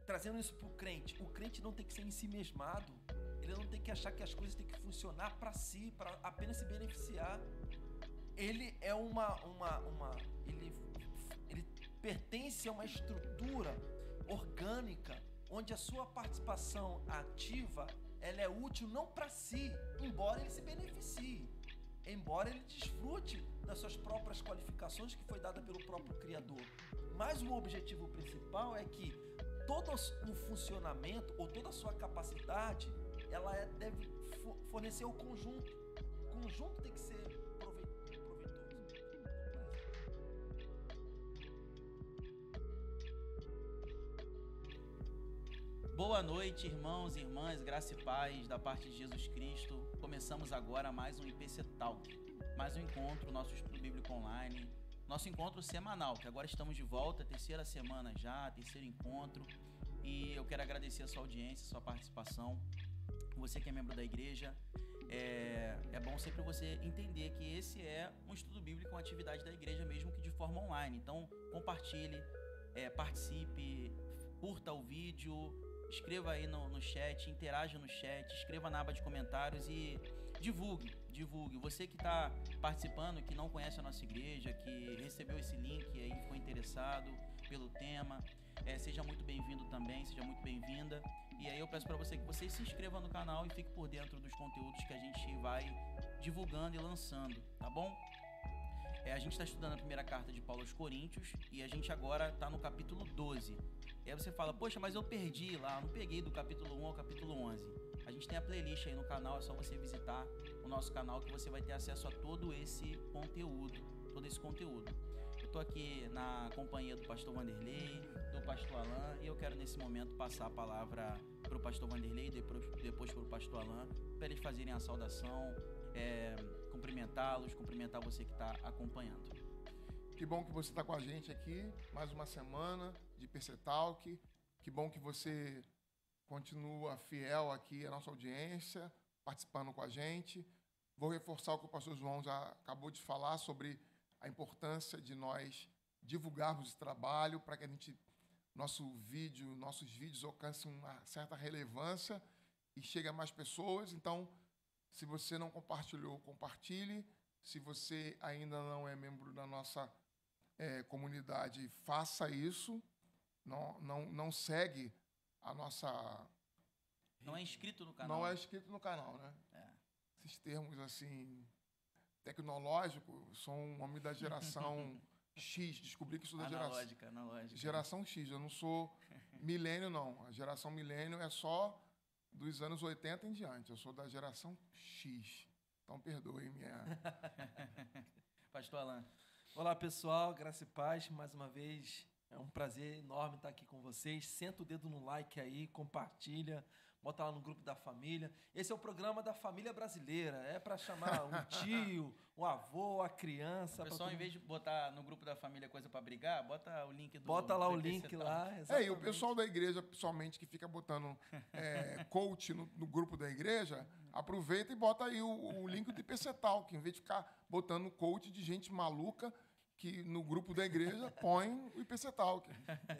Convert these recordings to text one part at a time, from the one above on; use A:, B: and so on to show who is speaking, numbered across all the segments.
A: trazendo isso para o crente não tem que ser em si mesmado, ele não tem que achar que as coisas têm que funcionar para si, para apenas se beneficiar. Ele é ele pertence a uma estrutura orgânica, onde a sua participação ativa, ela é útil não para si, embora ele se beneficie, embora ele desfrute das suas próprias qualificações que foi dada pelo próprio Criador. Mas o objetivo principal é que todo o funcionamento ou toda a sua capacidade, ela deve fornecer ao conjunto. O conjunto tem que ser proveitoso.
B: Boa noite, irmãos e irmãs, graça e paz da parte de Jesus Cristo. Começamos agora mais um IPC Talk, mais um encontro, nosso estudo bíblico online, nosso encontro semanal, que agora estamos de volta, terceira semana já, terceiro encontro, e eu quero agradecer a sua audiência, a sua participação, você que é membro da igreja. É bom sempre você entender que esse é um estudo bíblico, uma atividade da igreja, mesmo que de forma online. Então, compartilhe, participe, curta o vídeo, escreva aí no chat, interaja no chat, escreva na aba de comentários e divulgue. Você que está participando, que não conhece a nossa igreja, que recebeu esse link e aí ficou interessado pelo tema, seja muito bem-vindo também, seja muito bem-vinda. E aí eu peço para você que você se inscreva no canal e fique por dentro dos conteúdos que a gente vai divulgando e lançando, tá bom? A gente está estudando a primeira carta de Paulo aos Coríntios e a gente agora está no capítulo 12. E aí você fala, poxa, mas eu perdi lá, não peguei do capítulo 1 ao capítulo 11. A gente tem a playlist aí no canal, é só você visitar o nosso canal que você vai ter acesso a todo esse conteúdo. Eu estou aqui na companhia do pastor Vanderlei, do pastor Alan, e eu quero nesse momento passar a palavra para o pastor Vanderlei e depois para o pastor Alan, para eles fazerem a saudação, cumprimentar você que está acompanhando.
C: Que bom que você está com a gente aqui, mais uma semana de IPC Talk. Que bom que você continua fiel aqui à nossa audiência, participando com a gente. Vou reforçar o que o pastor João já acabou de falar sobre a importância de nós divulgarmos esse trabalho para que nossos vídeos alcancem uma certa relevância e cheguem a mais pessoas. Então, se você não compartilhou, compartilhe. Se você ainda não é membro da nossa comunidade, faça isso. Não segue a nossa...
B: Não é inscrito no canal.
C: Não é inscrito no canal, né? Esses termos, assim, tecnológicos, sou um homem da geração X. Descobri que sou da
B: analógica.
C: Geração X. Eu não sou milênio, não. A geração milênio é só dos anos 80 em diante. Eu sou da geração X. Então, perdoe minha...
B: Pastor Alan.
A: Olá, pessoal. Graça e paz. Mais uma vez, é um prazer enorme estar aqui com vocês. Senta o dedo no like aí, compartilha, bota lá no grupo da família. Esse é o programa da família brasileira. É para chamar um tio, um avô, a criança.
B: O pessoal, em vez de botar no grupo da família coisa para brigar, bota o link do...
A: Bota lá o link lá.
C: E o pessoal da igreja, pessoalmente, que fica botando coach no grupo da igreja, aproveita e bota aí o link do IPC Talk, em vez de ficar botando coach de gente maluca que no grupo da igreja põe o IPC Talk.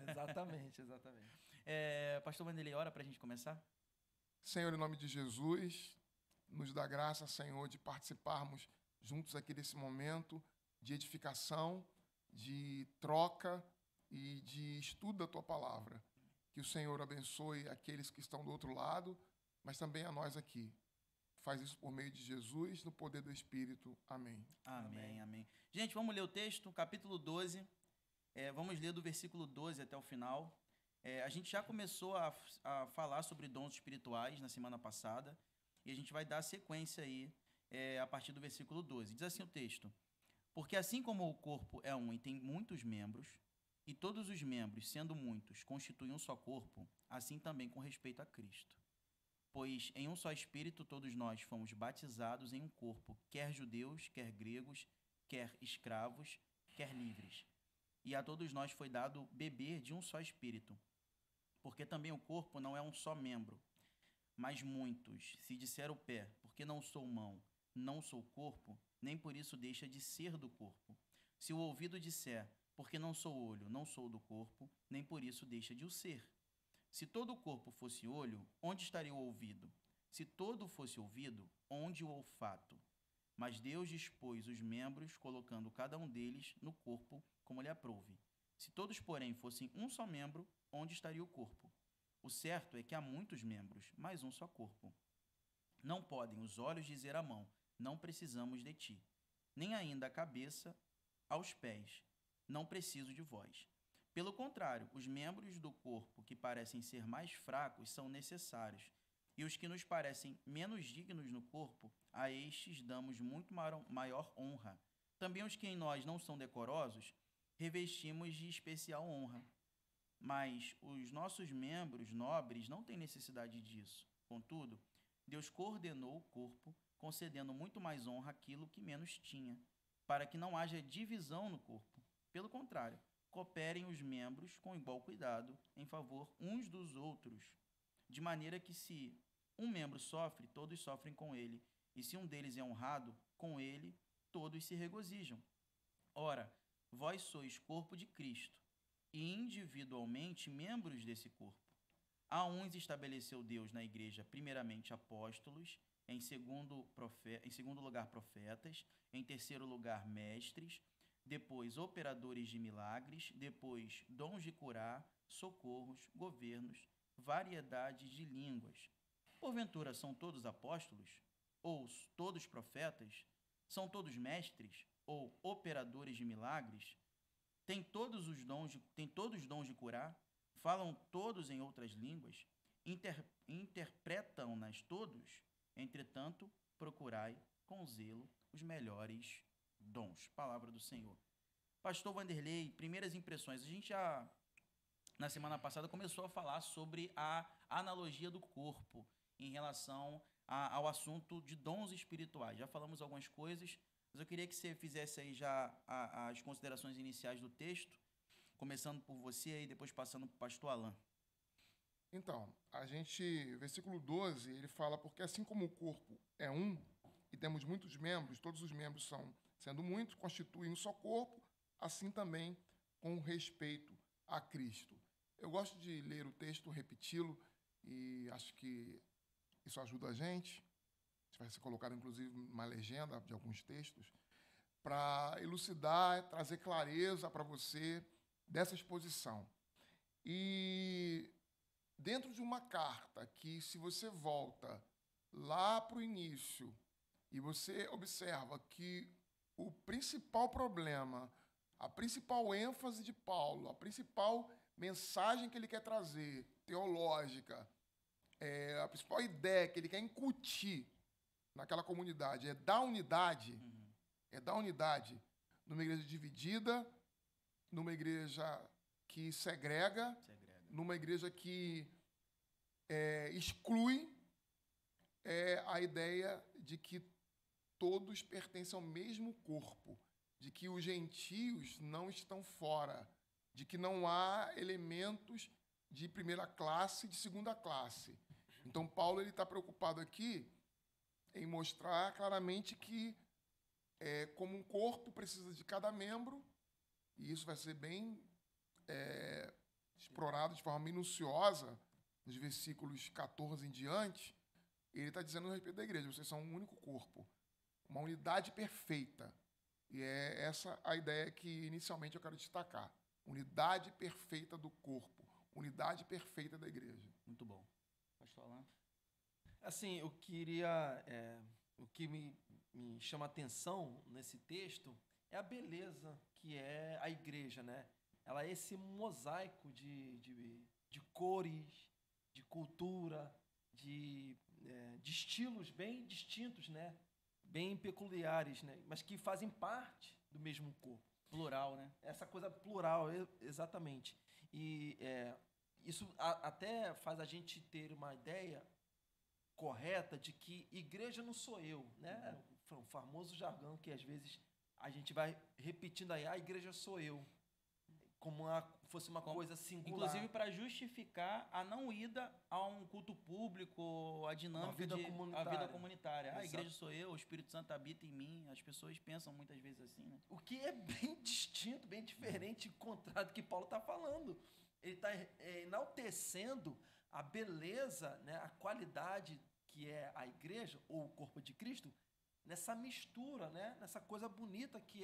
A: Exatamente.
B: Pastor Vanderlei, ora para a gente começar?
C: Senhor, em nome de Jesus, nos dá graça, Senhor, de participarmos juntos aqui desse momento de edificação, de troca e de estudo da Tua Palavra. Que o Senhor abençoe aqueles que estão do outro lado, mas também a nós aqui. Faz isso por meio de Jesus, no poder do Espírito. Amém.
B: Amém. Gente, vamos ler o texto, capítulo 12. Vamos ler do versículo 12 até o final. A gente já começou a falar sobre dons espirituais na semana passada, e a gente vai dar sequência aí a partir do versículo 12. Diz assim o texto: porque assim como o corpo é um e tem muitos membros, e todos os membros, sendo muitos, constituem um só corpo, assim também com respeito a Cristo. Pois em um só Espírito todos nós fomos batizados em um corpo, quer judeus, quer gregos, quer escravos, quer livres. E a todos nós foi dado beber de um só Espírito. Porque também o corpo não é um só membro, mas muitos. Se disser o pé, porque não sou mão, não sou corpo, nem por isso deixa de ser do corpo. Se o ouvido disser, porque não sou olho, não sou do corpo, nem por isso deixa de o ser. Se todo o corpo fosse olho, onde estaria o ouvido? Se todo fosse ouvido, onde o olfato? Mas Deus dispôs os membros, colocando cada um deles no corpo como lhe aprouve. Se todos, porém, fossem um só membro, onde estaria o corpo? O certo é que há muitos membros, mas um só corpo. Não podem os olhos dizer à mão, não precisamos de ti, nem ainda a cabeça aos pés, não preciso de vós. Pelo contrário, os membros do corpo que parecem ser mais fracos são necessários, e os que nos parecem menos dignos no corpo, a estes damos muito maior honra. Também os que em nós não são decorosos, revestimos de especial honra. Mas os nossos membros nobres não têm necessidade disso. Contudo, Deus coordenou o corpo, concedendo muito mais honra àquilo que menos tinha, para que não haja divisão no corpo. Pelo contrário, cooperem os membros com igual cuidado em favor uns dos outros, de maneira que se um membro sofre, todos sofrem com ele, e se um deles é honrado, com ele todos se regozijam. Ora, vós sois corpo de Cristo, e individualmente membros desse corpo. A uns estabeleceu Deus na igreja primeiramente apóstolos, em segundo lugar profetas, em terceiro lugar mestres, depois operadores de milagres, depois dons de curar, socorros, governos, variedades de línguas. Porventura são todos apóstolos? Ou todos profetas? São todos mestres? Ou operadores de milagres? Têm todos dons de curar? Falam todos em outras línguas? Interpretam-nas todos? Entretanto, procurai com zelo os melhores dons. Palavra do Senhor. Pastor Vanderlei, primeiras impressões. A gente já, na semana passada, começou a falar sobre a analogia do corpo em relação ao assunto de dons espirituais. Já falamos algumas coisas, mas eu queria que você fizesse aí já as considerações iniciais do texto, começando por você e depois passando para o pastor Alan.
C: Então, versículo 12, ele fala, porque assim como o corpo é um, e temos muitos membros, todos os membros sendo muitos, constituem um só corpo, assim também com respeito a Cristo. Eu gosto de ler o texto, repeti-lo, e acho que isso ajuda a gente. Vai ser colocado, inclusive, uma legenda de alguns textos, para elucidar, trazer clareza para você dessa exposição. E dentro de uma carta que, se você volta lá para o início e você observa que o principal problema, a principal ênfase de Paulo, a principal mensagem que ele quer trazer, teológica, a principal ideia que ele quer incutir naquela comunidade é da unidade, numa igreja dividida, numa igreja que segrega. Numa igreja que exclui, a ideia de que todos pertencem ao mesmo corpo, de que os gentios não estão fora, de que não há elementos de primeira classe e de segunda classe. Então, Paulo está preocupado aqui em mostrar claramente que, como um corpo precisa de cada membro, e isso vai ser bem explorado de forma minuciosa nos versículos 14 em diante, ele está dizendo a respeito da igreja: vocês são um único corpo, uma unidade perfeita. E é essa a ideia que inicialmente eu quero destacar: unidade perfeita do corpo, unidade perfeita da igreja.
B: Muito bom. Pastor Alan?
A: Assim, o que me chama a atenção nesse texto é a beleza que é a igreja, né? Ela é esse mosaico de cores, de cultura, de estilos bem distintos, né? Bem peculiares, né? Mas que fazem parte do mesmo corpo.
B: Plural, né?
A: Essa coisa plural, exatamente. E isso até faz a gente ter uma ideia correta de que igreja não sou eu, né? O famoso jargão que às vezes a gente vai repetindo aí: a igreja sou eu, como fosse uma coisa singular.
B: Inclusive para justificar a não ida a um culto público, a dinâmica a vida comunitária. A igreja sou eu, o Espírito Santo habita em mim. As pessoas pensam muitas vezes assim, né?
A: O que é bem distinto, bem diferente, contrário do que Paulo está falando. ele está enaltecendo a beleza, né, a qualidade que é a igreja, ou o corpo de Cristo, nessa mistura, né, nessa coisa bonita que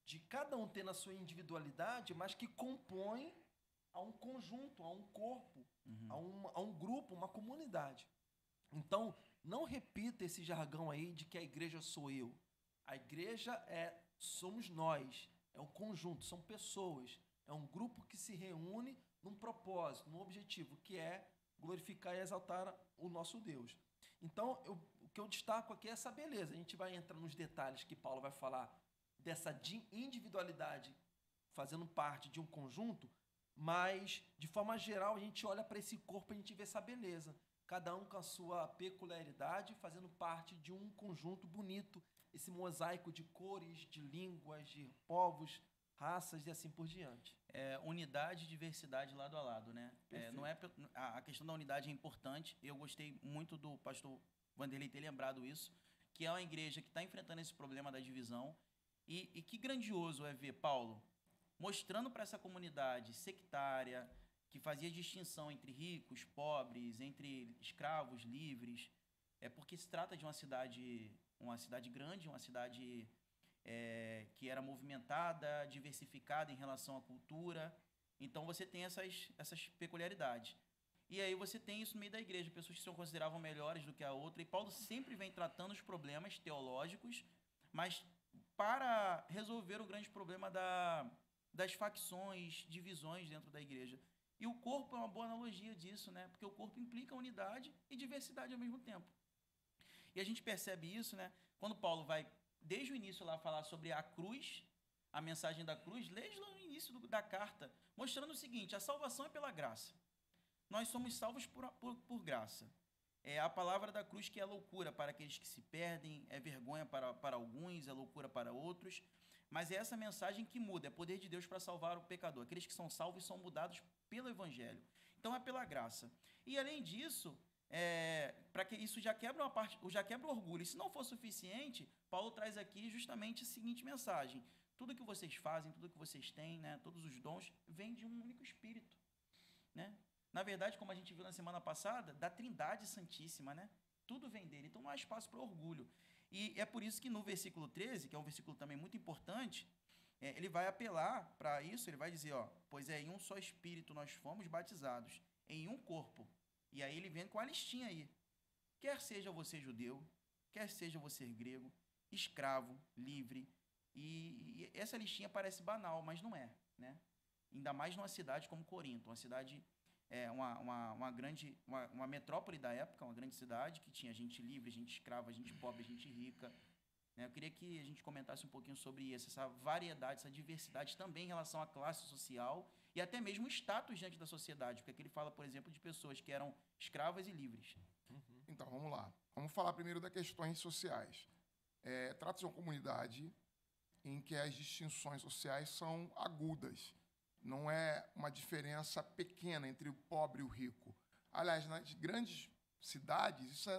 A: de cada um ter na sua individualidade, mas que compõe a um conjunto, a um corpo, a um grupo, uma comunidade. Então, não repita esse jargão aí de que a igreja sou eu. A igreja somos nós, é um conjunto, são pessoas, é um grupo que se reúne num propósito, num objetivo, que é glorificar e exaltar o nosso Deus. Então, o que eu destaco aqui é essa beleza. A gente vai entrar nos detalhes que Paulo vai falar dessa individualidade fazendo parte de um conjunto, mas, de forma geral, a gente olha para esse corpo e a gente vê essa beleza. Cada um com a sua peculiaridade, fazendo parte de um conjunto bonito, esse mosaico de cores, de línguas, de povos, raças e assim por diante.
B: Unidade e diversidade lado a lado, né? Não é a questão da unidade é importante. Eu gostei muito do pastor Vanderlei ter lembrado isso, que é uma igreja que está enfrentando esse problema da divisão. E que grandioso é ver Paulo mostrando para essa comunidade sectária, que fazia distinção entre ricos, pobres, entre escravos, livres, porque se trata de uma cidade grande, uma cidade que era movimentada, diversificada em relação à cultura. Então você tem essas peculiaridades. E aí você tem isso no meio da igreja, pessoas que se consideravam melhores do que a outra, e Paulo sempre vem tratando os problemas teológicos, mas para resolver o grande problema das facções, divisões dentro da igreja. E o corpo é uma boa analogia disso, né? Porque o corpo implica unidade e diversidade ao mesmo tempo. E a gente percebe isso, né? Quando Paulo vai, desde o início lá, falar sobre a cruz, a mensagem da cruz, desde lá no início da carta, mostrando o seguinte: a salvação é pela graça. Nós somos salvos por graça. A palavra da cruz que é loucura para aqueles que se perdem, é vergonha para alguns, é loucura para outros, mas é essa mensagem que muda, é poder de Deus para salvar o pecador. Aqueles que são salvos são mudados pelo Evangelho. Então é pela graça. E além disso, para que isso já quebra o orgulho. E se não for suficiente, Paulo traz aqui justamente a seguinte mensagem: tudo que vocês fazem, tudo que vocês têm, né, todos os dons, vem de um único Espírito, né? Na verdade, como a gente viu na semana passada, da Trindade Santíssima, né? Tudo vem dele, então não há espaço para orgulho. E é por isso que no versículo 13, que é um versículo também muito importante, ele vai apelar para isso, ele vai dizer, pois em um só Espírito nós fomos batizados, em um corpo. E aí ele vem com a listinha aí. Quer seja você judeu, quer seja você grego, escravo, livre. E essa listinha parece banal, mas não é, né? Ainda mais numa cidade como Corinto, uma cidade... uma metrópole da época, uma grande cidade que tinha gente livre, gente escrava, gente pobre, gente rica. Eu queria que a gente comentasse um pouquinho sobre isso, essa variedade, essa diversidade também em relação à classe social e até mesmo o status diante da sociedade, porque aqui ele fala, por exemplo, de pessoas que eram escravas e livres.
C: Então, vamos lá. Vamos falar primeiro das questões sociais. Trata-se de uma comunidade em que as distinções sociais são agudas. Não é uma diferença pequena entre o pobre e o rico. Aliás, nas grandes cidades, isso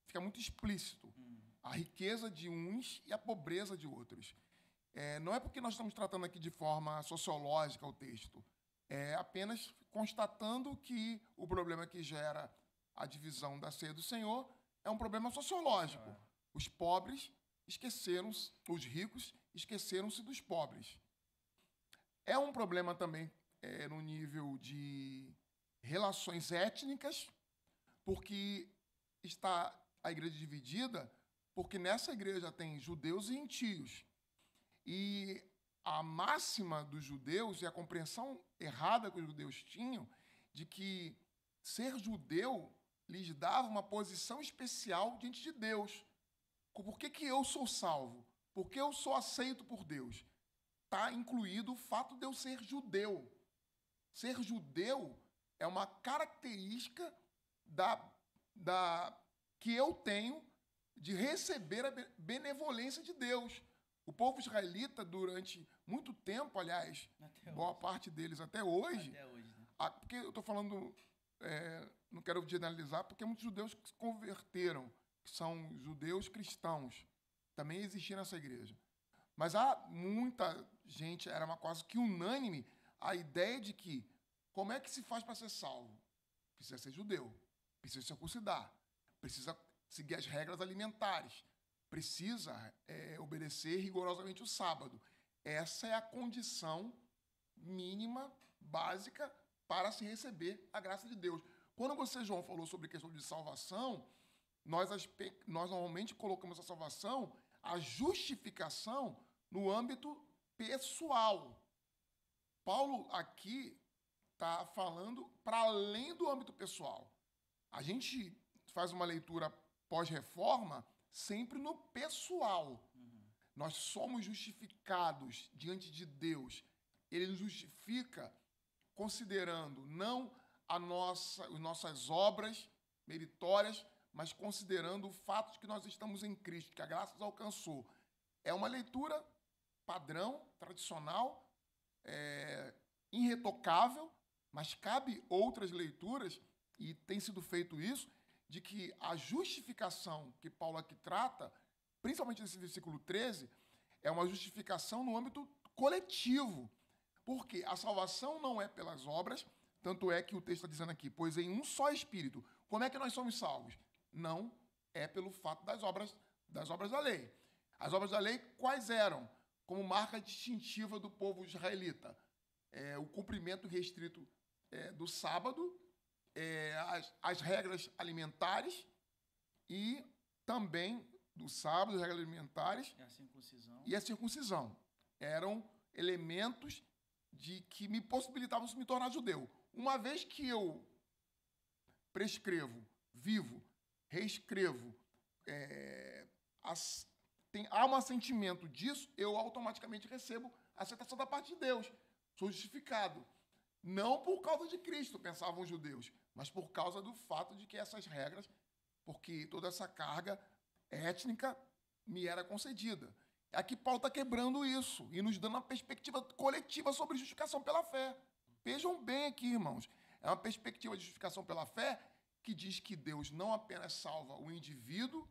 C: fica muito explícito. A riqueza de uns e a pobreza de outros. Não é porque nós estamos tratando aqui de forma sociológica o texto. É apenas constatando que o problema que gera a divisão da ceia do Senhor é um problema sociológico. Os pobres esqueceram-se, os ricos esqueceram-se dos pobres. É um problema também no nível de relações étnicas, porque está a igreja dividida, porque nessa igreja tem judeus e gentios. E a máxima dos judeus e a compreensão errada que os judeus tinham de que ser judeu lhes dava uma posição especial diante de Deus. Por que eu sou salvo? Por que eu sou aceito por Deus? Está incluído o fato de eu ser judeu. Ser judeu é uma característica que eu tenho de receber a benevolência de Deus. O povo israelita, durante muito tempo, aliás, boa parte deles até hoje,
B: né?
C: Porque eu estou falando, não quero generalizar, porque muitos judeus que se converteram, que são judeus cristãos, também existiam nessa igreja. Mas há muita gente, era quase que unânime, a ideia de que como é que se faz para ser salvo? Precisa ser judeu, precisa circuncidar, precisa seguir as regras alimentares, precisa obedecer rigorosamente o sábado. Essa é a condição mínima, básica, para se receber a graça de Deus. Quando você, João, falou sobre questão de salvação, nós normalmente colocamos a salvação, a justificação, no âmbito pessoal. Paulo aqui está falando para além do âmbito pessoal. A gente faz uma leitura pós-reforma sempre no pessoal. Nós somos justificados diante de Deus. Ele nos justifica considerando não as nossas obras meritórias, mas considerando o fato de que nós estamos em Cristo, que a graça nos alcançou. É uma leitura padrão, tradicional, irretocável, mas cabe outras leituras, e tem sido feito isso, de que a justificação que Paulo aqui trata, principalmente nesse versículo 13, é uma justificação no âmbito coletivo. Porque a salvação não é pelas obras, tanto é que o texto está dizendo aqui, pois em um só Espírito. Como é que nós somos salvos? Não é pelo fato das obras da lei. As obras da lei quais eram? Como marca distintiva do povo israelita. O cumprimento restrito do sábado, as regras alimentares e também do sábado, as regras alimentares e a circuncisão. Eram elementos que me possibilitavam me tornar judeu. Uma vez que eu prescrevo, vivo, reescrevo, há um assentimento disso, eu automaticamente recebo a aceitação da parte de Deus. Sou justificado. Não por causa de Cristo, pensavam os judeus, mas por causa do fato de que essas regras, porque toda essa carga étnica me era concedida. Aqui Paulo está quebrando isso e nos dando uma perspectiva coletiva sobre justificação pela fé. Vejam bem aqui, irmãos. É uma perspectiva de justificação pela fé que diz que Deus não apenas salva o indivíduo,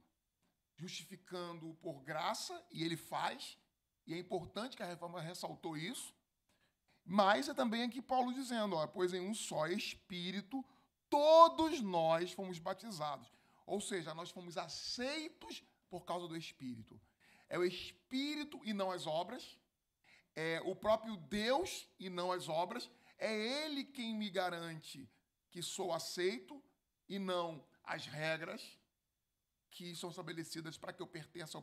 C: justificando-o por graça, e ele faz, e é importante que a reforma ressaltou isso, mas é também aqui Paulo dizendo, pois em um só Espírito todos nós fomos batizados. Ou seja, nós fomos aceitos por causa do Espírito. É o Espírito e não as obras. É o próprio Deus e não as obras. É Ele quem me garante que sou aceito e não as regras que são estabelecidas para que eu pertença ao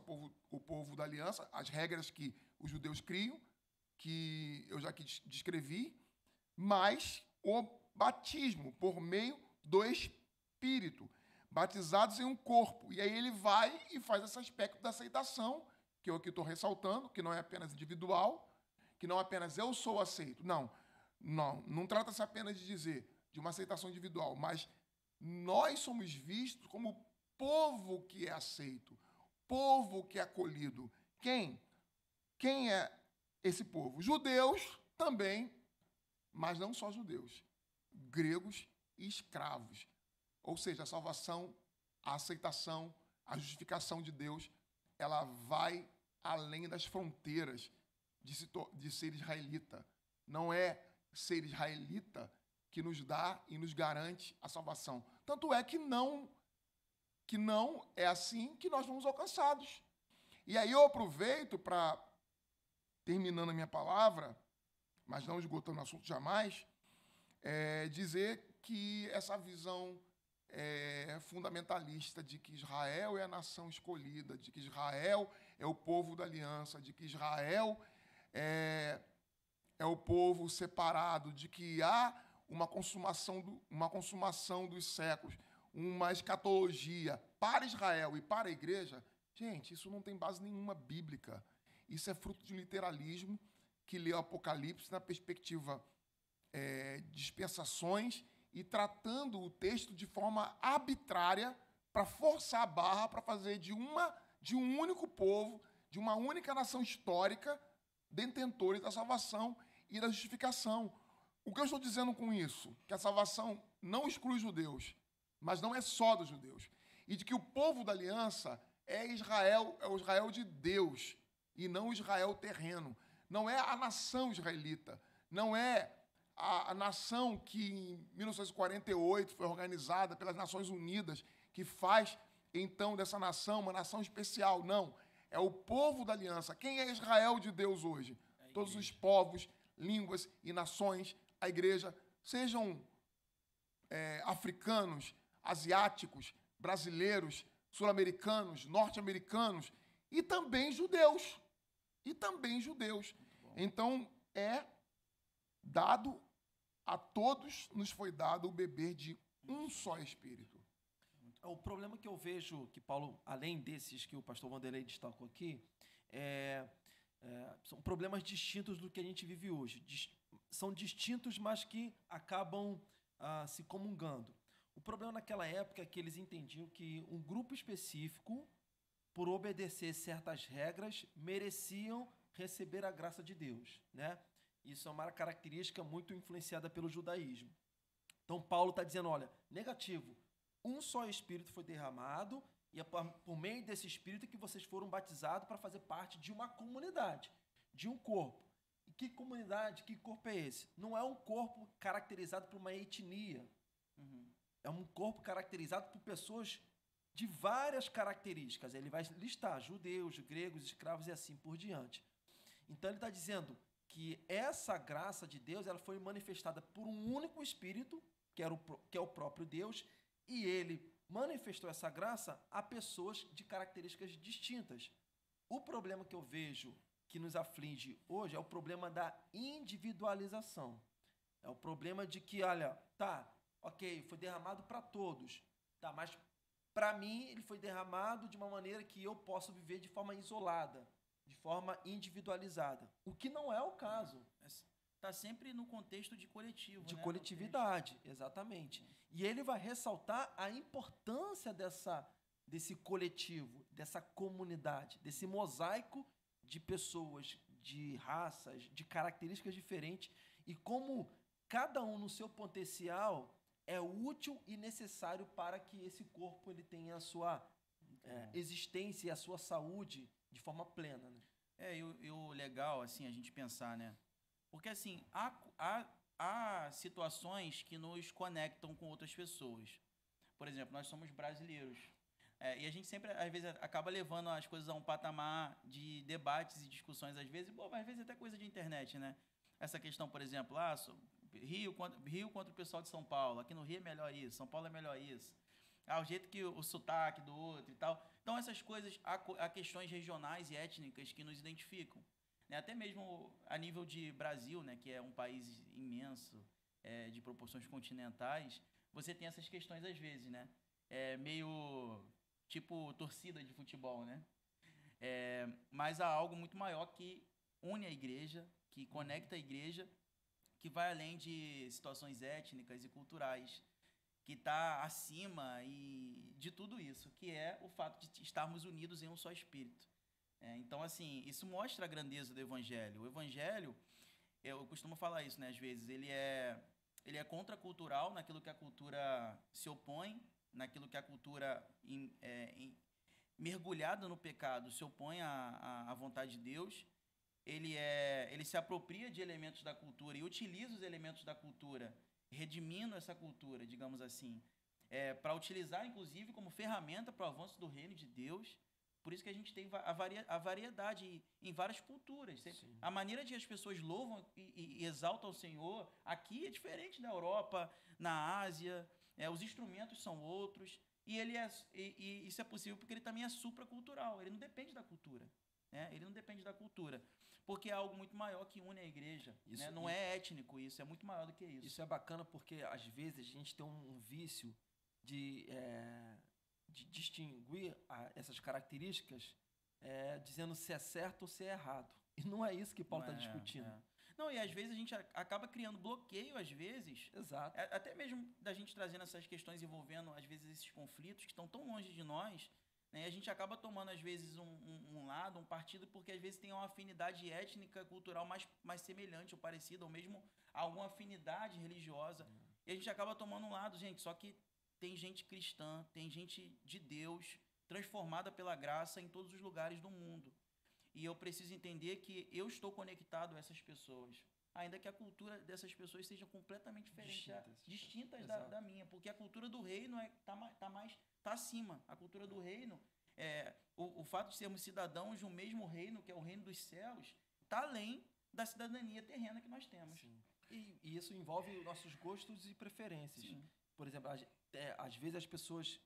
C: povo da aliança, as regras que os judeus criam, que eu já aqui descrevi, mas o batismo por meio do Espírito, batizados em um corpo. E aí ele vai e faz esse aspecto da aceitação, que eu aqui estou ressaltando, que não é apenas individual, que não apenas eu sou aceito. Não trata-se apenas de dizer de uma aceitação individual, mas nós somos vistos como povo que é aceito, povo que é acolhido. Quem? Quem é esse povo? Judeus também, mas não só judeus, gregos e escravos. Ou seja, a salvação, a aceitação, a justificação de Deus, ela vai além das fronteiras de ser israelita. Não é ser israelita que nos dá e nos garante a salvação. Tanto é que não é assim que nós fomos alcançados. E aí eu aproveito para, terminando a minha palavra, mas não esgotando o assunto jamais, dizer que essa visão fundamentalista de que Israel é a nação escolhida, de que Israel é o povo da aliança, de que Israel é o povo separado, de que há uma consumação dos séculos, uma escatologia para Israel e para a igreja. Gente, isso não tem base nenhuma bíblica. Isso é fruto de literalismo que lê o Apocalipse na perspectiva de dispensações e tratando o texto de forma arbitrária para forçar a barra, para fazer de um único povo, de uma única nação histórica, detentores da salvação e da justificação. O que eu estou dizendo com isso? Que a salvação não exclui os judeus, mas não é só dos judeus. E de que o povo da aliança é Israel, é o Israel de Deus, e não o Israel terreno. Não é a nação israelita, não é a nação que em 1948 foi organizada pelas Nações Unidas, que faz, então, dessa nação uma nação especial. Não, é o povo da aliança. Quem é Israel de Deus hoje? Todos os povos, línguas e nações, a igreja, sejam africanos, asiáticos, brasileiros, sul-americanos, norte-americanos e também judeus. Então, dado a todos, nos foi dado o beber de um só Espírito.
A: O problema que eu vejo, que Paulo, além desses que o pastor Vanderlei destacou aqui, são problemas distintos do que a gente vive hoje. São distintos, mas que acabam se comungando. O problema naquela época é que eles entendiam que um grupo específico, por obedecer certas regras, mereciam receber a graça de Deus, né? Isso é uma característica muito influenciada pelo judaísmo. Então, Paulo está dizendo, olha, negativo, um só Espírito foi derramado e é por meio desse Espírito que vocês foram batizados para fazer parte de uma comunidade, de um corpo. E que comunidade, que corpo é esse? Não é um corpo caracterizado por uma etnia. É um corpo caracterizado por pessoas de várias características. Ele vai listar judeus, gregos, escravos e assim por diante. Então, ele está dizendo que essa graça de Deus ela foi manifestada por um único Espírito, que é o próprio Deus, e ele manifestou essa graça a pessoas de características distintas. O problema que eu vejo que nos aflige hoje é o problema da individualização. É o problema de que, olha, ok, foi derramado para todos, mas para mim ele foi derramado de uma maneira que eu posso viver de forma isolada, de forma individualizada, o que não é o caso.
B: Está sempre no contexto de coletivo.
A: De coletividade, exatamente. E ele vai ressaltar a importância desse coletivo, dessa comunidade, desse mosaico de pessoas, de raças, de características diferentes, e como cada um no seu potencial é útil e necessário para que esse corpo ele tenha a sua existência e a sua saúde de forma plena, né?
B: E o legal, assim, a gente pensar, né? Porque, assim, há situações que nos conectam com outras pessoas. Por exemplo, nós somos brasileiros. E a gente sempre, às vezes, acaba levando as coisas a um patamar de debates e discussões, às vezes, às vezes até coisa de internet, né? Essa questão, por exemplo, Rio contra o pessoal de São Paulo. Aqui no Rio é melhor isso, São Paulo é melhor isso. O jeito que o sotaque do outro e tal. Então, essas coisas, há questões regionais e étnicas que nos identificam. Né? Até mesmo a nível de Brasil, né, que é um país imenso, de proporções continentais, você tem essas questões às vezes, né? Meio tipo torcida de futebol, né? Mas há algo muito maior que une a igreja, que conecta a igreja, que vai além de situações étnicas e culturais, que está acima de tudo isso, que é o fato de estarmos unidos em um só Espírito. Então, assim, isso mostra a grandeza do Evangelho. O Evangelho, eu costumo falar isso, né, às vezes, ele é contracultural naquilo que a cultura se opõe, naquilo que a cultura mergulhada no pecado se opõe à vontade de Deus. Ele se apropria de elementos da cultura e utiliza os elementos da cultura, redimindo essa cultura, digamos assim, para utilizar, inclusive, como ferramenta para o avanço do reino de Deus. Por isso que a gente tem a variedade em várias culturas.
A: Sim.
B: A maneira de as pessoas louvam e exaltam o Senhor aqui é diferente da Europa, na Ásia. Os instrumentos são outros. E isso é possível porque ele também é supracultural. Ele não depende da cultura. Ele não depende da cultura. Porque é algo muito maior que une a igreja.
A: Isso,
B: não é étnico isso, é muito maior do que isso.
A: Isso é bacana porque, às vezes, a gente tem um vício de distinguir essas características dizendo se é certo ou se é errado. E não é isso que Paulo está discutindo.
B: Não, e às vezes a gente acaba criando bloqueio, às vezes.
A: Exato.
B: Até mesmo da gente trazendo essas questões envolvendo, às vezes, esses conflitos que estão tão longe de nós, né? A gente acaba tomando, às vezes, um lado, um partido, porque às vezes tem uma afinidade étnica, cultural mais semelhante ou parecida, ou mesmo alguma afinidade religiosa. E a gente acaba tomando um lado, gente, só que tem gente cristã, tem gente de Deus, transformada pela graça em todos os lugares do mundo. E eu preciso entender que eu estou conectado a essas pessoas. ainda que a cultura dessas pessoas seja completamente diferente, distintas
A: Exato.
B: da minha, porque a cultura do reino tá acima. A cultura do reino, o fato de sermos cidadãos de um mesmo reino, que é o reino dos céus, está além da cidadania terrena que nós temos.
A: Sim. E isso envolve nossos gostos e preferências.
B: Sim.
A: Por exemplo, às vezes as pessoas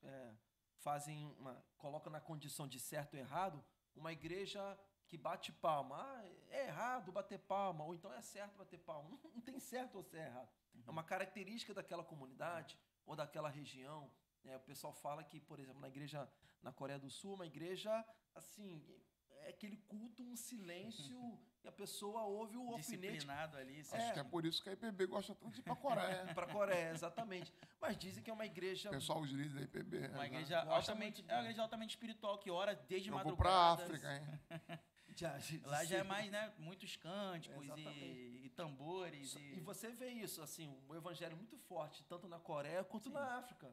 A: colocam na condição de certo ou errado uma igreja que bate palma. É errado bater palma, ou então é certo bater palma. Não tem certo ou se é errado. É uma característica daquela comunidade ou daquela região. O pessoal fala que, por exemplo, na igreja na Coreia do Sul, uma igreja, assim, é aquele culto, um silêncio, e a pessoa ouve o alfinete.
B: Disciplinado ali.
C: Acho que é por isso que a IPB gosta tanto de ir para a Coreia.
A: Para a Coreia, exatamente. Mas dizem que é uma igreja...
C: Pessoal, os líderes da IPB.
B: Uma igreja uma igreja altamente espiritual, que ora desde
C: Eu vou
B: madrugada.
C: para a África, hein?
B: Lá já é mais, né, muitos cânticos e tambores.
A: E você vê isso, assim, um evangelho muito forte, tanto na Coreia quanto na África,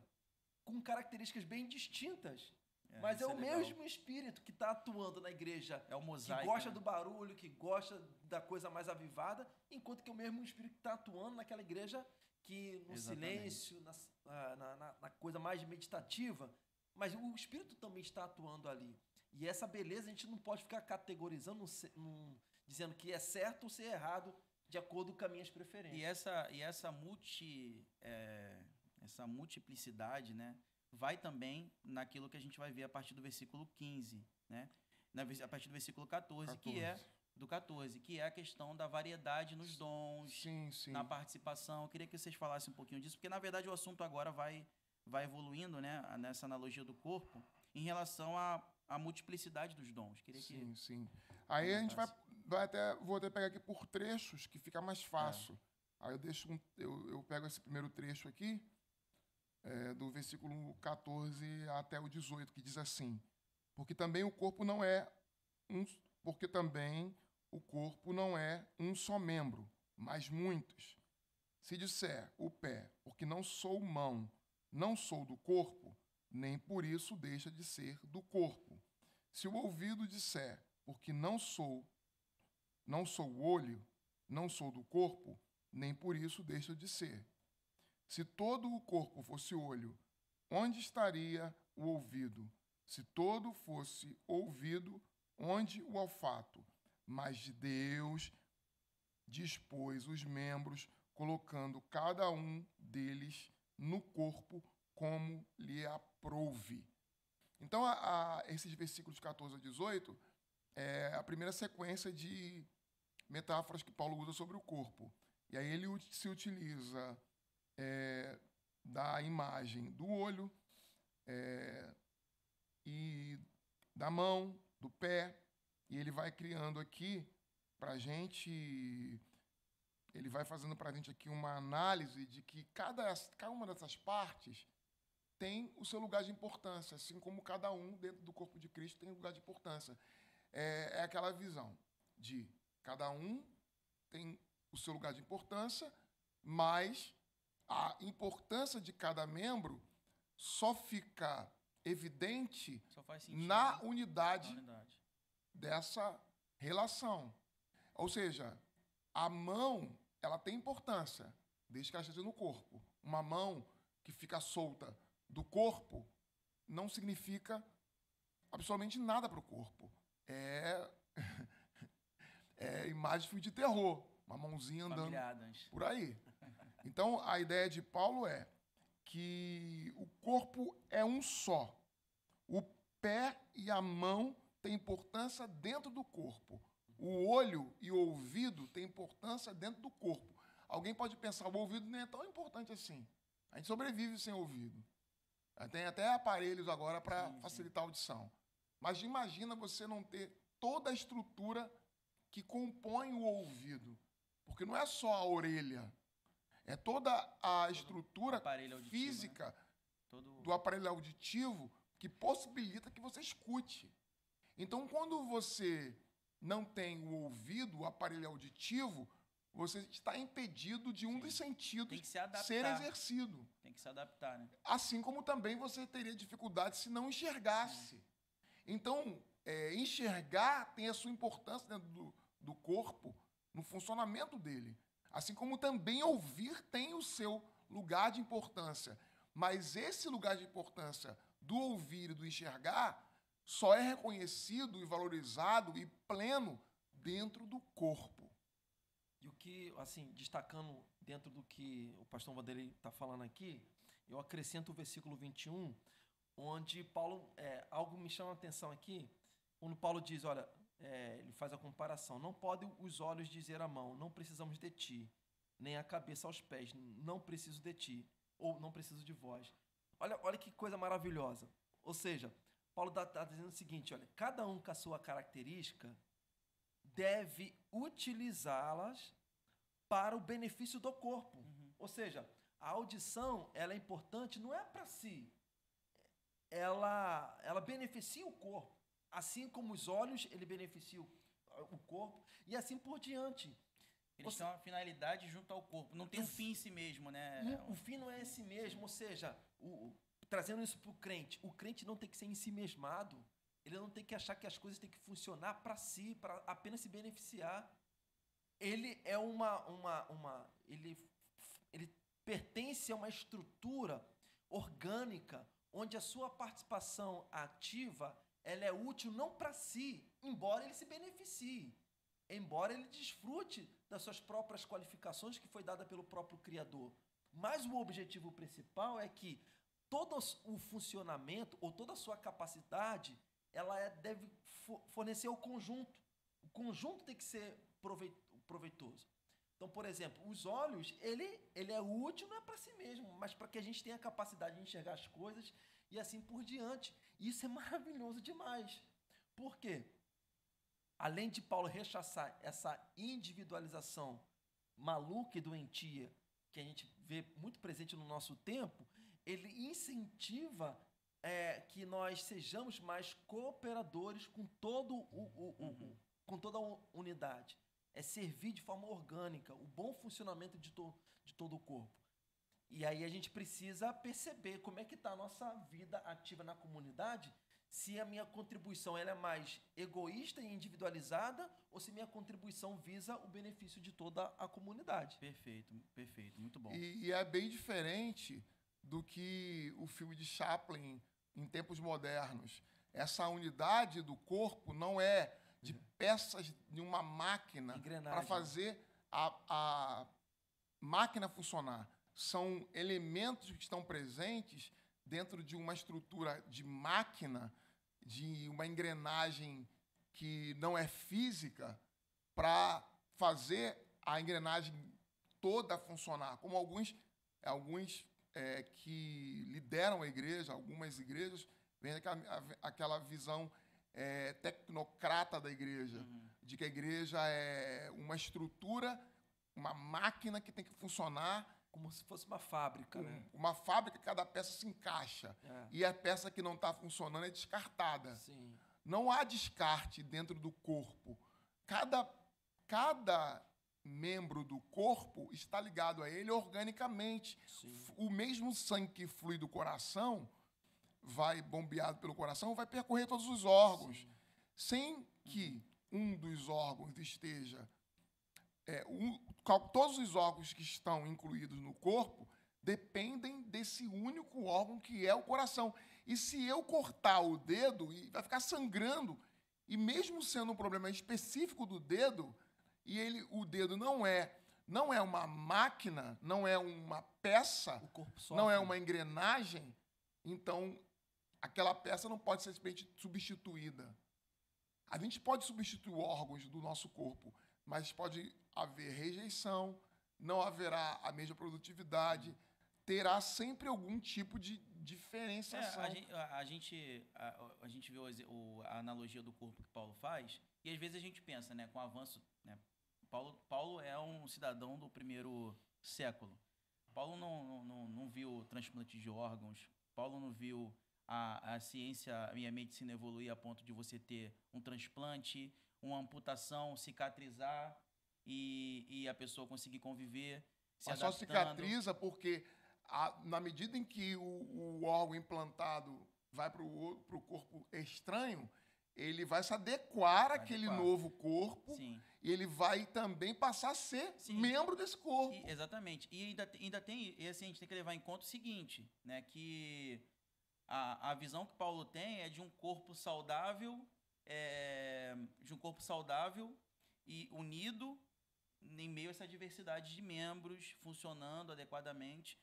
A: com características bem distintas. Mas é o mesmo espírito que está atuando na igreja,
B: é o mosaico,
A: que gosta do barulho, que gosta da coisa mais avivada, enquanto que é o mesmo espírito que está atuando naquela igreja que no silêncio, na coisa mais meditativa, mas o espírito também está atuando ali. E essa beleza a gente não pode ficar categorizando, dizendo que é certo ou se é errado, de acordo com as minhas preferências.
B: E essa multiplicidade, né, vai também naquilo que a gente vai ver a partir do versículo 15, né? A partir do versículo 14, que é a questão da variedade nos dons, na participação. Eu queria que vocês falassem um pouquinho disso, porque, na verdade, o assunto agora vai evoluindo, né, nessa analogia do corpo, em relação à multiplicidade dos dons.
C: Sim. Aí a gente vou até pegar aqui por trechos, que fica mais fácil. Aí eu pego esse primeiro trecho aqui, do versículo 14 até o 18, que diz assim: porque também o corpo não é um só membro, mas muitos. Se disser o pé, porque não sou mão, não sou do corpo, nem por isso deixa de ser do corpo. Se o ouvido disser, porque não sou o olho, não sou do corpo, nem por isso deixa de ser. Se todo o corpo fosse olho, onde estaria o ouvido? Se todo fosse ouvido, onde o olfato? Mas Deus dispôs os membros, colocando cada um deles no corpo como lhe aprouve. Então, esses versículos 14 a 18 é a primeira sequência de metáforas que Paulo usa sobre o corpo. E aí ele se utiliza da imagem do olho e da mão, do pé, e ele vai criando aqui para a gente, ele vai fazendo para a gente aqui uma análise de que cada uma dessas partes tem o seu lugar de importância, assim como cada um dentro do corpo de Cristo tem um lugar de importância. É aquela visão de cada um tem o seu lugar de importância, mas a importância de cada membro só fica evidente na unidade dessa relação. Ou seja, a mão, ela tem importância, desde que ela esteja no corpo. Uma mão que fica solta do corpo não significa absolutamente nada para o corpo. É imagem de filme de terror. Uma mãozinha andando por aí. Então, a ideia de Paulo é que o corpo é um só. O pé e a mão têm importância dentro do corpo. O olho e o ouvido têm importância dentro do corpo. Alguém pode pensar, o ouvido não é tão importante assim. A gente sobrevive sem ouvido. Tem até aparelhos agora para facilitar a audição. Mas imagina você não ter toda a estrutura que compõe o ouvido. Porque não é só a orelha. É toda a estrutura física do aparelho auditivo que possibilita que você escute. Então, quando você não tem o ouvido, o aparelho auditivo, você está impedido de um dos sentidos ser exercido.
B: Tem que se adaptar, né?
C: Assim como também você teria dificuldade se não enxergasse. Então, enxergar tem a sua importância dentro do corpo, no funcionamento dele. Assim como também ouvir tem o seu lugar de importância. Mas esse lugar de importância do ouvir e do enxergar só é reconhecido e valorizado e pleno dentro do corpo.
A: E o que, assim, destacando dentro do que o pastor Vanderlei está falando aqui, eu acrescento o versículo 21, onde Paulo, algo me chama a atenção aqui, quando Paulo diz, olha, ele faz a comparação, não podem os olhos dizer à mão, não precisamos de ti, nem a cabeça aos pés, não preciso de ti, ou não preciso de vós. Olha que coisa maravilhosa. Ou seja, Paulo está dizendo o seguinte, olha, cada um com a sua característica deve utilizá-las para o benefício do corpo. Ou seja, a audição, ela é importante, não é para si. Ela beneficia o corpo. Assim como os olhos, ele beneficia o corpo, e assim por diante.
B: Eles têm uma finalidade junto ao corpo. Não tem um fim em si mesmo, né?
A: O fim não é em si mesmo. Ou seja, trazendo isso para o crente não tem que ser em si mesmado. Ele não tem que achar que as coisas têm que funcionar para si, para apenas se beneficiar. Ele é ele pertence a uma estrutura orgânica, onde a sua participação ativa ela é útil não para si, embora ele se beneficie, embora ele desfrute das suas próprias qualificações que foi dada pelo próprio Criador. Mas o objetivo principal é que todo o funcionamento ou toda a sua capacidade ela deve fornecer ao conjunto. O conjunto tem que ser proveitoso. Então, por exemplo, os olhos, ele é útil não é para si mesmo, mas para que a gente tenha a capacidade de enxergar as coisas e assim por diante. Isso é maravilhoso demais. Por quê? Além de Paulo rechaçar essa individualização maluca e doentia que a gente vê muito presente no nosso tempo, ele incentiva que nós sejamos mais cooperadores com com toda a unidade. É servir de forma orgânica, o bom funcionamento de todo o corpo. E aí a gente precisa perceber como é que está a nossa vida ativa na comunidade, se a minha contribuição ela é mais egoísta e individualizada ou se minha contribuição visa o benefício de toda a comunidade.
B: Perfeito, perfeito, muito bom.
C: E é bem diferente do que o filme de Chaplin em tempos modernos. Essa unidade do corpo não é de peças de uma máquina para fazer a máquina funcionar. São elementos que estão presentes dentro de uma estrutura de máquina, de uma engrenagem que não é física, para fazer a engrenagem toda funcionar. Como alguns que lideram a igreja, algumas igrejas, vem aquela visão tecnocrata da igreja, de que a igreja é uma estrutura, uma máquina que tem que funcionar
A: como se fosse uma fábrica, né?
C: Uma fábrica, cada peça se encaixa. E a peça que não está funcionando é descartada.
A: Sim.
C: Não há descarte dentro do corpo. Cada membro do corpo está ligado a ele organicamente.
A: Sim.
C: O mesmo sangue que flui do coração, vai bombeado pelo coração, vai percorrer todos os órgãos. Sim. Sem que um dos órgãos esteja... todos os órgãos que estão incluídos no corpo dependem desse único órgão que é o coração. E se eu cortar o dedo, vai ficar sangrando, e mesmo sendo um problema específico do dedo, e o dedo não é uma máquina, não é uma peça, não é uma engrenagem, então aquela peça não pode ser simplesmente substituída. A gente pode substituir órgãos do nosso corpo, mas pode haver rejeição, não haverá a mesma produtividade, terá sempre algum tipo de diferenciação.
B: A gente vê a analogia do corpo que Paulo faz, e às vezes a gente pensa, né, com o avanço... Né, Paulo é um cidadão do primeiro século. Paulo não viu transplante de órgãos, Paulo não viu a ciência e a medicina evoluir a ponto de você ter um transplante, uma amputação, cicatrizar e a pessoa conseguir conviver, se
C: Mas
B: adaptando.
C: só cicatriza porque, na medida em que o órgão implantado vai para o corpo estranho, ele vai se adequar àquele novo corpo.
B: Sim.
C: E ele vai também passar a ser membro desse corpo.
B: Exatamente. E ainda tem, e assim, a gente tem que levar em conta o seguinte, né, que a visão que Paulo tem é de um corpo saudável, e unido em meio a essa diversidade de membros, funcionando adequadamente.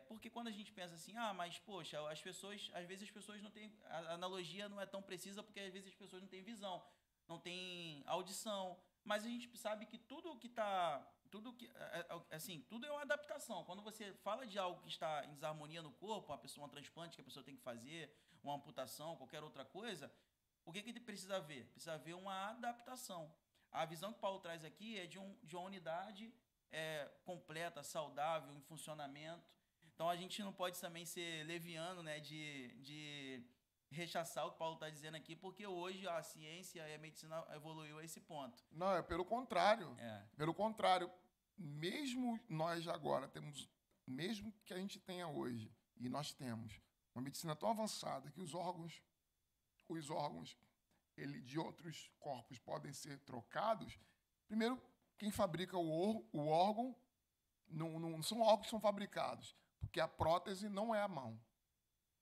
B: Porque quando a gente pensa assim, mas poxa, às vezes as pessoas não têm, a analogia não é tão precisa porque às vezes as pessoas não têm visão, não têm audição, mas a gente sabe que tudo é uma adaptação. Quando você fala de algo que está em desarmonia no corpo, um transplante que a pessoa tem que fazer, uma amputação, qualquer outra coisa, o que precisa haver? Precisa haver uma adaptação. A visão que Paulo traz aqui é de uma unidade completa, saudável, em funcionamento. Então a gente não pode também ser leviano, né, de rechaçar o que Paulo está dizendo aqui, porque hoje a ciência e a medicina evoluiu a esse ponto.
C: Não, é pelo contrário. Pelo contrário, mesmo nós agora temos, mesmo que a gente tenha hoje, e nós temos uma medicina tão avançada que os órgãos de outros corpos podem ser trocados. Primeiro, quem fabrica o órgão não são órgãos que são fabricados, porque a prótese não é a mão.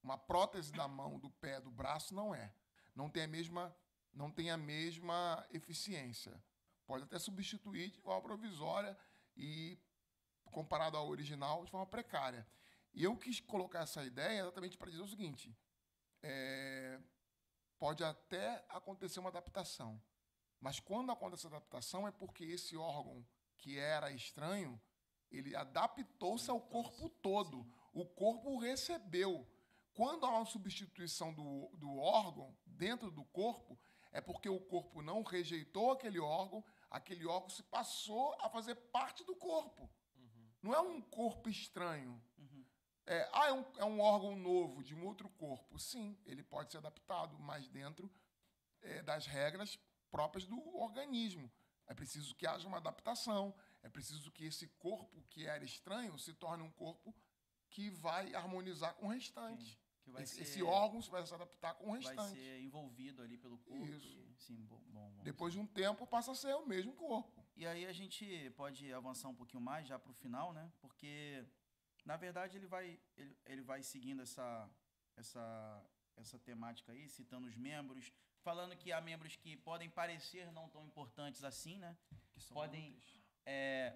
C: Uma prótese da mão, do pé, do braço não tem a mesma eficiência. Pode até substituir de forma provisória e comparado ao original de forma precária. E eu quis colocar essa ideia exatamente para dizer o seguinte: pode até acontecer uma adaptação, mas quando acontece a adaptação é porque esse órgão que era estranho, ele adaptou-se ao corpo todo. Sim. O corpo o recebeu. Quando há uma substituição do órgão dentro do corpo, é porque o corpo não rejeitou aquele órgão se passou a fazer parte do corpo. Uhum. Não é um corpo estranho. Uhum. É um órgão novo de um outro corpo. Sim, ele pode ser adaptado, mas dentro das regras próprias do organismo. É preciso que haja uma adaptação, é preciso que esse corpo que era estranho se torne um corpo que vai harmonizar com o restante.
B: Sim.
C: Esse órgão vai se adaptar com o restante.
B: Vai ser envolvido ali pelo corpo.
C: Isso.
B: Bom.
C: Depois de um tempo, passa a ser o mesmo corpo.
B: E aí a gente pode avançar um pouquinho mais já para o final, né? Porque, na verdade, ele vai seguindo essa temática aí, citando os membros, falando que há membros que podem parecer não tão importantes assim, né?
A: Que são
B: podem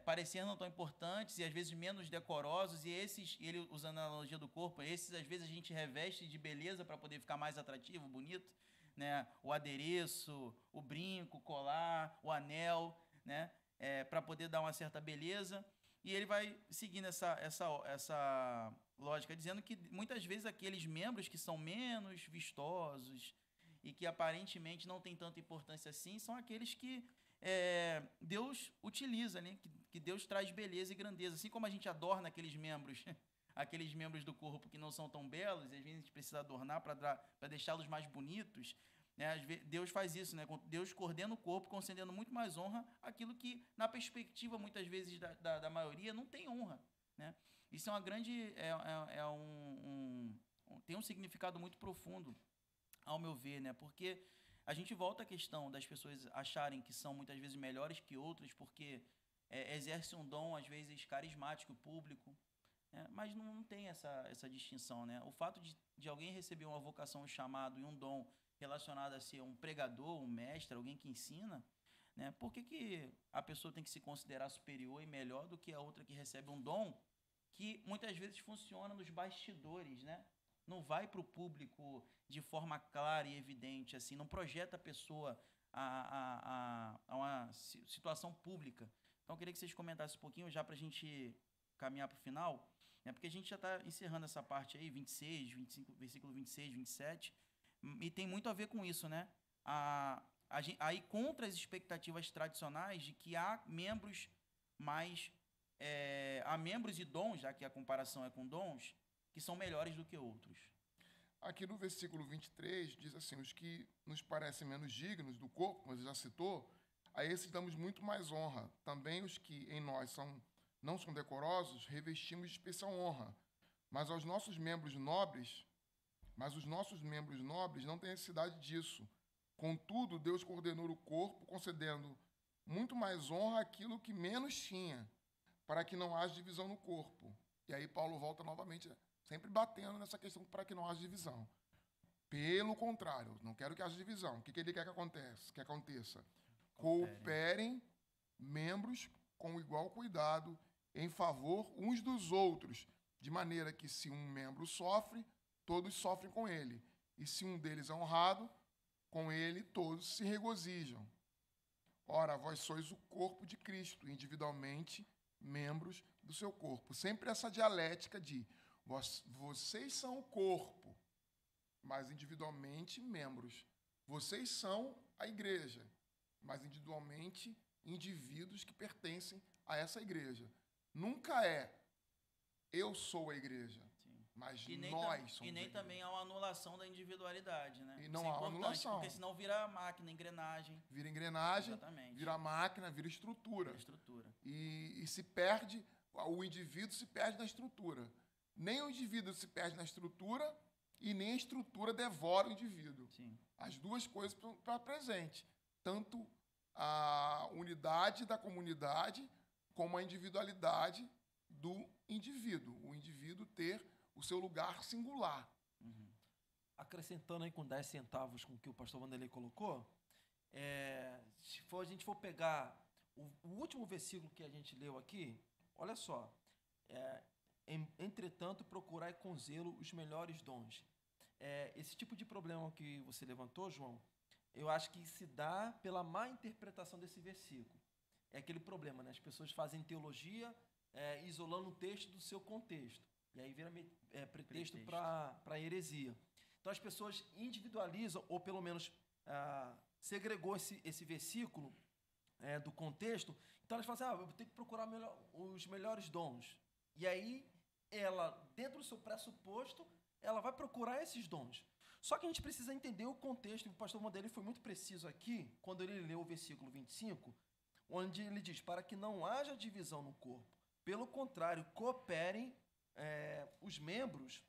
B: parecer não tão importantes e às vezes menos decorosos, e ele usando a analogia do corpo, às vezes a gente reveste de beleza para poder ficar mais atrativo, bonito, né? O adereço, o brinco, o colar, o anel, né? Para poder dar uma certa beleza. E ele vai seguindo essa lógica, dizendo que muitas vezes aqueles membros que são menos vistosos e que aparentemente não têm tanta importância assim, são aqueles que Deus utiliza, né? Que Deus traz beleza e grandeza. Assim como a gente adorna aqueles membros do corpo que não são tão belos, e às vezes a gente precisa adornar para deixá-los mais bonitos, né? Deus faz isso, né? Deus coordena o corpo, concedendo muito mais honra àquilo que, na perspectiva, muitas vezes, da maioria, não tem honra, né? Isso é uma grande... tem um significado muito profundo, ao meu ver, né? Porque a gente volta à questão das pessoas acharem que são muitas vezes melhores que outras porque exercem um dom, às vezes, carismático, público, né? Mas não tem essa distinção, né? O fato de alguém receber uma vocação, um chamado e um dom relacionado a ser um pregador, um mestre, alguém que ensina, né? Por que a pessoa tem que se considerar superior e melhor do que a outra que recebe um dom que muitas vezes funciona nos bastidores, né? Não vai para o público de forma clara e evidente, assim, não projeta a pessoa a uma situação pública. Então, eu queria que vocês comentassem um pouquinho, já para a gente caminhar para o final, né? Porque a gente já está encerrando essa parte aí, 26, 25, versículo 26, 27, e tem muito a ver com isso, né? Aí contra as expectativas tradicionais de que há membros há membros e dons, já que a comparação é com dons, que são melhores do que outros.
C: Aqui no versículo 23, diz assim: os que nos parecem menos dignos do corpo, como você já citou, a esses damos muito mais honra. Também os que em nós não são decorosos, revestimos de especial honra. Mas os nossos membros nobres não têm necessidade disso, Contudo, Deus coordenou o corpo, concedendo muito mais honra àquilo que menos tinha, para que não haja divisão no corpo. E aí Paulo volta novamente, sempre batendo nessa questão para que não haja divisão. Pelo contrário, não quero que haja divisão. O que ele quer que aconteça? Cooperem membros com igual cuidado em favor uns dos outros, de maneira que se um membro sofre, todos sofrem com ele. E se um deles é honrado, com ele todos se regozijam. Ora, vós sois o corpo de Cristo, individualmente membros do seu corpo. Sempre essa dialética de vocês são o corpo, mas individualmente membros. Vocês são a igreja, mas individualmente indivíduos que pertencem a essa igreja. Nunca é eu sou a igreja, mas nós somos.
B: E nem também há uma anulação da individualidade, né?
C: E não há uma anulação.
B: Porque senão vira máquina, engrenagem.
C: Vira engrenagem,
B: exatamente.
C: Vira máquina, vira estrutura.
B: Vira estrutura.
C: E se perde, o indivíduo se perde na estrutura. Nem o indivíduo se perde na estrutura e nem a estrutura devora o indivíduo.
B: Sim.
C: As duas coisas para presente. Tanto a unidade da comunidade como a individualidade do indivíduo. O indivíduo ter o seu lugar singular.
A: Uhum. Acrescentando aí com 10 centavos com o que o pastor Vanderlei colocou, se a gente for pegar o último versículo que a gente leu aqui, olha só, entretanto, procurai com zelo os melhores dons. Esse tipo de problema que você levantou, João, eu acho que se dá pela má interpretação desse versículo. É aquele problema, né? As pessoas fazem teologia isolando o texto do seu contexto. E aí vira pretexto para heresia. Então as pessoas individualizam, ou pelo menos segregou esse versículo do contexto. Então elas falam assim, eu tenho que procurar os melhores dons. E aí ela, dentro do seu pressuposto, ela vai procurar esses dons. Só que a gente precisa entender o contexto, e o pastor Vanderlei foi muito preciso aqui, quando ele leu o versículo 25, onde ele diz, para que não haja divisão no corpo. Pelo contrário, cooperem os membros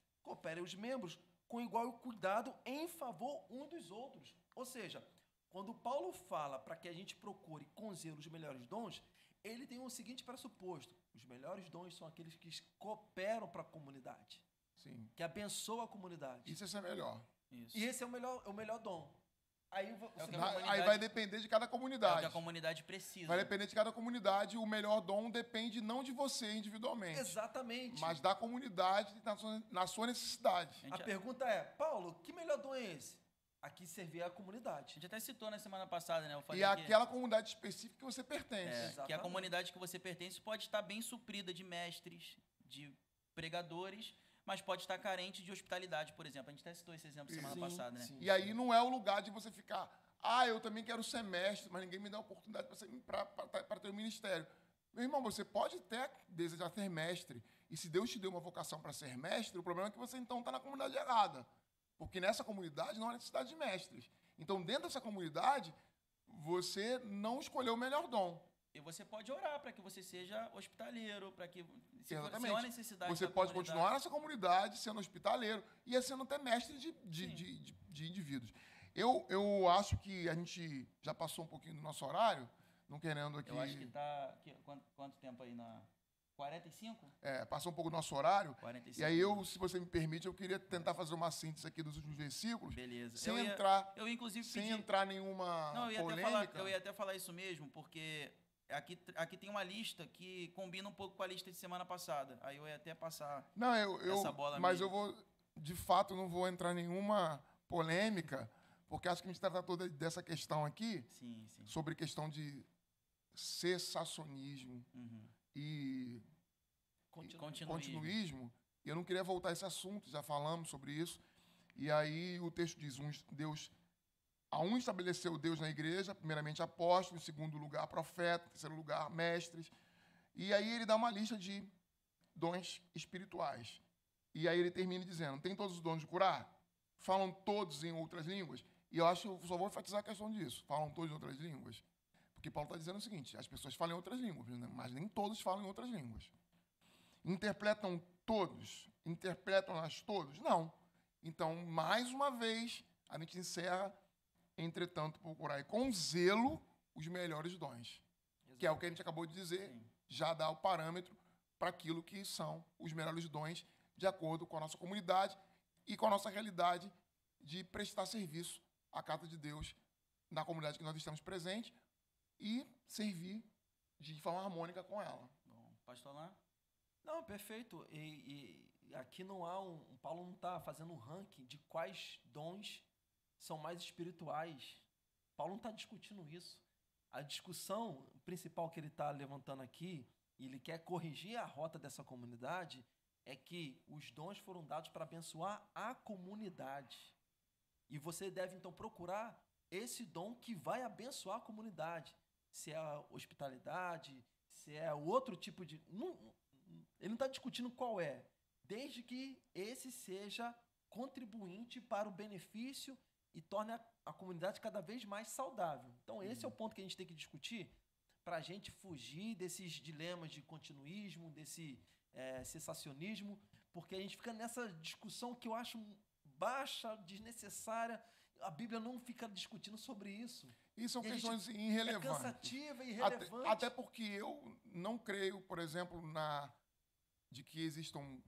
A: com igual cuidado em favor uns dos outros. Ou seja, quando Paulo fala para que a gente procure com zelo os melhores dons, ele tem o seguinte pressuposto: os melhores dons são aqueles que cooperam para a comunidade.
C: Sim.
A: Que abençoa a comunidade.
C: Isso é melhor.
B: Isso.
A: E esse é o melhor dom. Aí
C: vai depender de cada comunidade.
B: É o que a comunidade precisa.
C: Vai depender de cada comunidade. O melhor dom depende não de você individualmente.
A: Exatamente.
C: Mas da comunidade na sua necessidade.
A: A pergunta é, Paulo, que melhor dom é esse? Aqui servir a comunidade.
B: A gente até citou na semana passada, né? Eu falei
C: e aquela comunidade específica que você pertence.
B: Que a comunidade que você pertence pode estar bem suprida de mestres, de pregadores, mas pode estar carente de hospitalidade, por exemplo. A gente até citou esse exemplo semana passada, né?
C: Sim. E aí não é o lugar de você ficar, eu também quero ser mestre, mas ninguém me dá a oportunidade para ter um ministério. Meu irmão, você pode até desejar ser mestre, e se Deus te deu uma vocação para ser mestre, o problema é que você então está na comunidade errada. Porque nessa comunidade não há necessidade de mestres. Então, dentro dessa comunidade, você não escolheu o melhor dom.
B: E você pode orar para que você seja hospitaleiro, para que, se há necessidade
C: você pode continuar nessa comunidade sendo hospitaleiro e sendo até mestre de indivíduos. Eu acho que a gente já passou um pouquinho do nosso horário, não querendo aqui...
B: Eu acho que está... Quanto tempo aí na... 45?
C: Passou um pouco do nosso horário.
B: 45.
C: E aí, se você me permite, eu queria tentar fazer uma síntese aqui dos últimos versículos.
B: Beleza.
C: Sem entrar nenhuma polêmica.
B: Eu ia até falar isso mesmo, porque aqui tem uma lista que combina um pouco com a lista de semana passada. Aí eu ia até passar essa bola
C: mas
B: mesmo.
C: eu de fato, não vou entrar em nenhuma polêmica, porque acho que a gente trata toda dessa questão aqui,
B: sim.
C: sobre questão de cessacionismo e continuismo. E eu não queria voltar a esse assunto, já falamos sobre isso. E aí o texto diz, a um estabeleceu Deus na igreja, primeiramente apóstolos, em segundo lugar profeta, em terceiro lugar mestres. E aí ele dá uma lista de dons espirituais. E aí ele termina dizendo, tem todos os dons de curar? Falam todos em outras línguas? E eu acho que eu só vou enfatizar a questão disso. Falam todos em outras línguas? Porque Paulo está dizendo o seguinte, as pessoas falam em outras línguas, mas nem todos falam em outras línguas. Interpretam todos? Interpretam-nas todos? Não. Então, mais uma vez, a gente encerra Entretanto, procurai com zelo os melhores dons. Que é o que a gente acabou de dizer,
B: Sim.
C: já dá o parâmetro para aquilo que são os melhores dons, de acordo com a nossa comunidade e com a nossa realidade de prestar serviço à casa de Deus na comunidade que nós estamos presentes e servir de forma harmônica com ela.
B: Bom, pastor Alain?
A: Não, perfeito. E aqui não há Paulo não está fazendo um ranking de quais dons são mais espirituais. Paulo não está discutindo isso. A discussão principal que ele está levantando aqui, e ele quer corrigir a rota dessa comunidade, é que os dons foram dados para abençoar a comunidade. E você deve, então, procurar esse dom que vai abençoar a comunidade. Se é a hospitalidade, se é outro tipo de... ele não está discutindo qual é, desde que esse seja contribuinte para o benefício e torne a comunidade cada vez mais saudável. Então, esse é o ponto que a gente tem que discutir para a gente fugir desses dilemas de continuismo, desse cessacionismo, porque a gente fica nessa discussão que eu acho baixa, desnecessária. A Bíblia não fica discutindo sobre isso.
C: E são
A: E
C: questões irrelevantes.
A: É cansativa e irrelevante.
C: Até porque eu não creio, por exemplo, de que existam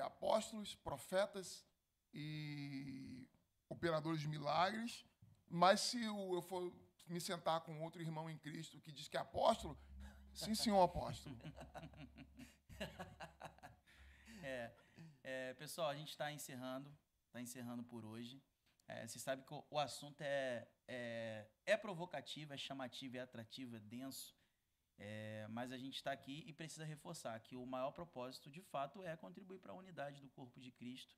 C: apóstolos, profetas e operadores de milagres, mas se eu for me sentar com outro irmão em Cristo que diz que é apóstolo, sim, senhor apóstolo.
B: Pessoal, a gente está encerrando por hoje. Você sabe que o assunto é provocativo, é chamativo, é atrativo, é denso, mas a gente está aqui e precisa reforçar que o maior propósito, de fato, é contribuir para a unidade do corpo de Cristo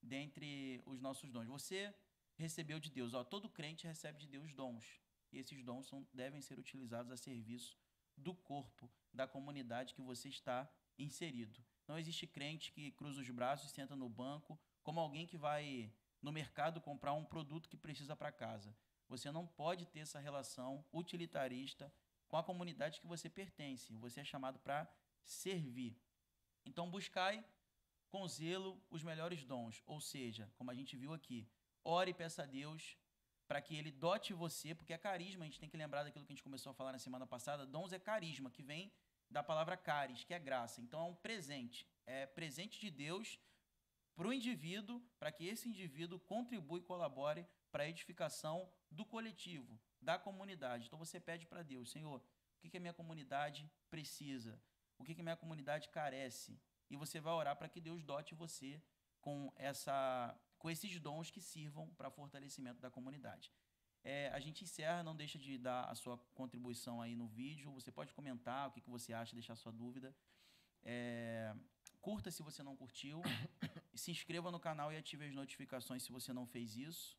B: dentre os nossos dons. Você recebeu de Deus, todo crente recebe de Deus dons, e esses dons devem ser utilizados a serviço do corpo, da comunidade que você está inserido. Não existe crente que cruza os braços e senta no banco como alguém que vai no mercado comprar um produto que precisa para casa. Você não pode ter essa relação utilitarista com a comunidade que você pertence. Você é chamado para servir. Então, buscai com zelo os melhores dons. Ou seja, como a gente viu aqui, ore e peça a Deus para que Ele dote você, porque é carisma. A gente tem que lembrar daquilo que a gente começou a falar na semana passada. Dons é carisma, que vem da palavra caris, que é graça. Então, é um presente. É presente de Deus para o indivíduo, para que esse indivíduo contribua e colabore para a edificação do coletivo, da comunidade. Então você pede para Deus, Senhor, o que a minha comunidade precisa? O que a minha comunidade carece? E você vai orar para que Deus dote você com esses dons que sirvam para fortalecimento da comunidade. A gente encerra, não deixa de dar a sua contribuição aí no vídeo. Você pode comentar o que você acha, deixar sua dúvida. Curta se você não curtiu. Se inscreva no canal e ative as notificações se você não fez isso.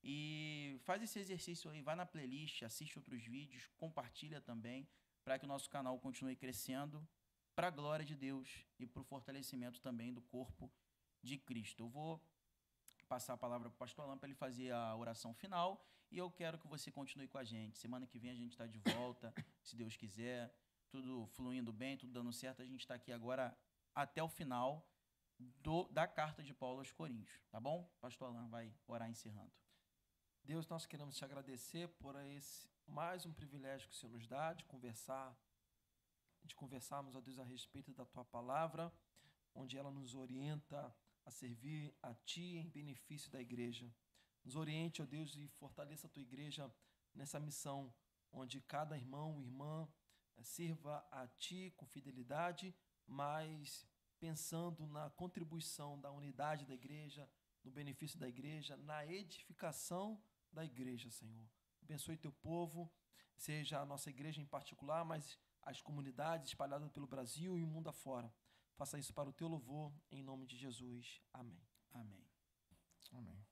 B: E faz esse exercício aí, vai na playlist, assiste outros vídeos, compartilha também, para que o nosso canal continue crescendo para a glória de Deus e para o fortalecimento também do corpo de Cristo. Eu vou passar a palavra para o pastor Alain para ele fazer a oração final e eu quero que você continue com a gente. Semana que vem a gente está de volta, se Deus quiser, tudo fluindo bem, tudo dando certo. A gente está aqui agora até o final da carta de Paulo aos Coríntios, tá bom? Pastor Alain vai orar encerrando.
A: Deus, nós queremos te agradecer por mais um privilégio que o Senhor nos dá de conversarmos, ó Deus, a respeito da tua palavra, onde ela nos orienta a servir a ti em benefício da igreja. Nos oriente, ó Deus, e fortaleça a tua igreja nessa missão, onde cada irmão e irmã sirva a ti com fidelidade, mas pensando na contribuição da unidade da igreja, no benefício da igreja, na edificação da igreja, Senhor. Abençoe teu povo, seja a nossa igreja em particular, mas as comunidades espalhadas pelo Brasil e o mundo afora. Faça isso para o teu louvor, em nome de Jesus. Amém.
B: Amém.
C: Amém.